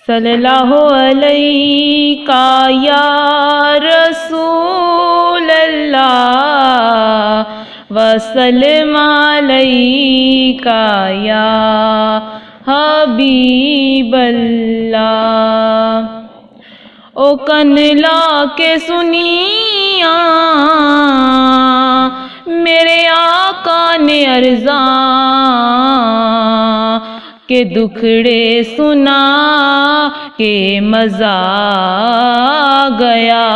صلی اللہ علیہ یا رسول اللہ وسلم علیہ یا حبیب اللہ۔ او کن لا کے سنیا میرے آقا نے عرضاں کہ دکھڑے سنا کہ مزہ گیا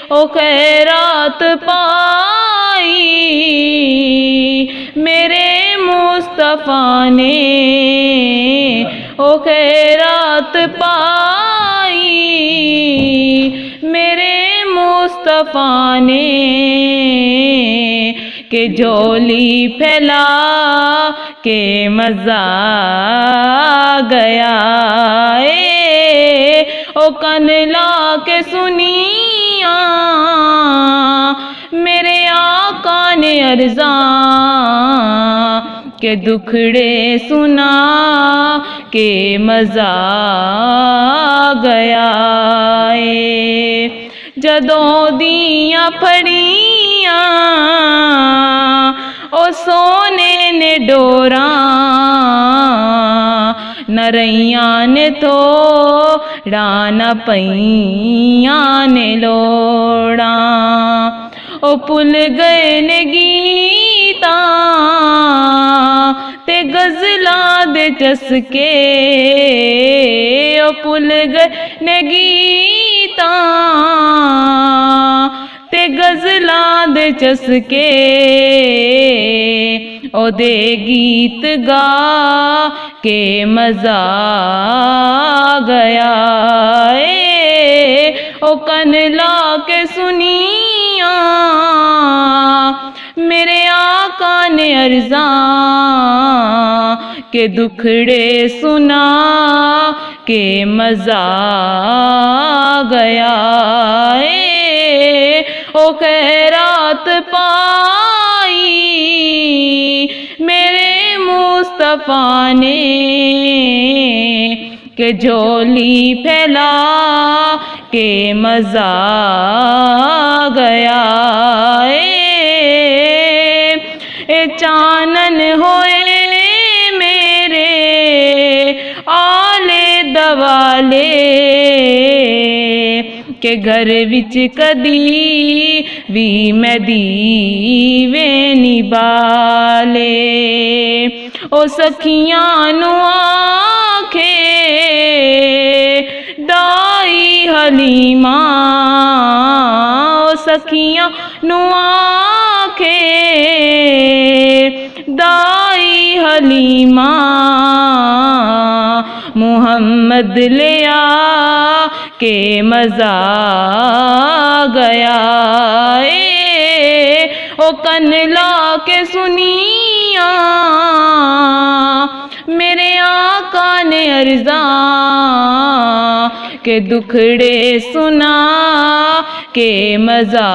او خیرات پائی میرے مصطفیٰ نے او خیرات پائی میرے مصطفیٰ نے کہ جھولی پھیلا کہ مزہ گیا او کن لا کے سنیا میرے آقا نے عرضاں کہ دکھڑے سنا کہ مزہ گیا جدوں دیاں پھڑیاں او سونے نے ڈوراں نریاں نے توڑاں نہ پئیاں نے لوڑاں او پل گئے نے گیتاں تے غزلاں دے چسکے او پل گئے نے گیتاں تے غزلاں دے چسکے او دے گیت گا کہ مزہ گیا او کن لا کے سنیا میرے آقا نے عرضاں کہ دکھڑے سنا کہ مزہ گیا او خیرات پائی میرے مصطفیٰ نے کہ جھولی پھیلا کہ مزہ گیا چانن ہوئے میرے آلے دوالے کہ گھر وچ کدی وی میں دیوے نہیں بالے او سکھیاں نو آکھے دائی حلیمہ او سکھیاں نو آکھے دائی حلیمہ محمد لیا کہ مزہ گیا او کن لا کے سنیا میرے آقا نے عرضاں کہ دکھڑے سنا کہ مزہ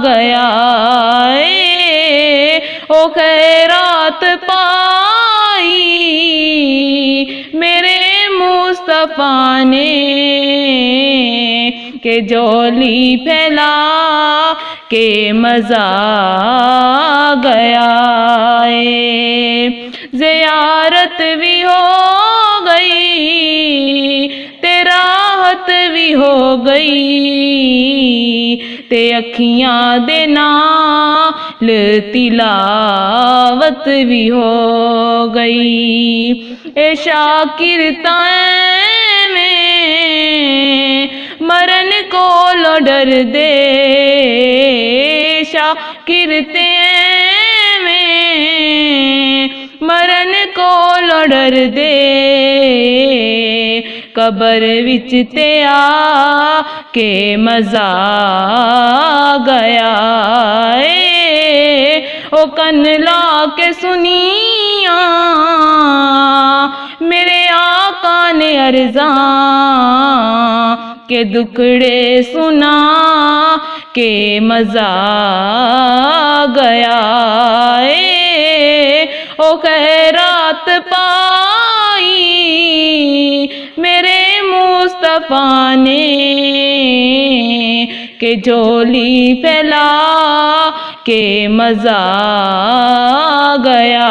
گیا او خیرات پائی میرے مصطفیٰ نے کہ جھولی پھیلا کہ مزہ گیا زیارت بھی ہو گئی تے راحت بھی ہو گئی تے اکھیاں دے نال تلاوت بھی ہو گئی اے شاکر تائیں میں مرن کو ڈر دے شاکر تائیں میں مرن کو ڈر دے قبر وچ تے آ کہ مزہ گیا او کن لا کے سنیا میرے آقا نے عرضاں کہ دکھڑے سنا کہ مزہ گیا او خیرات پائی مصطفیٰ نے کہ جھولی پھیلا کے مزہ گیا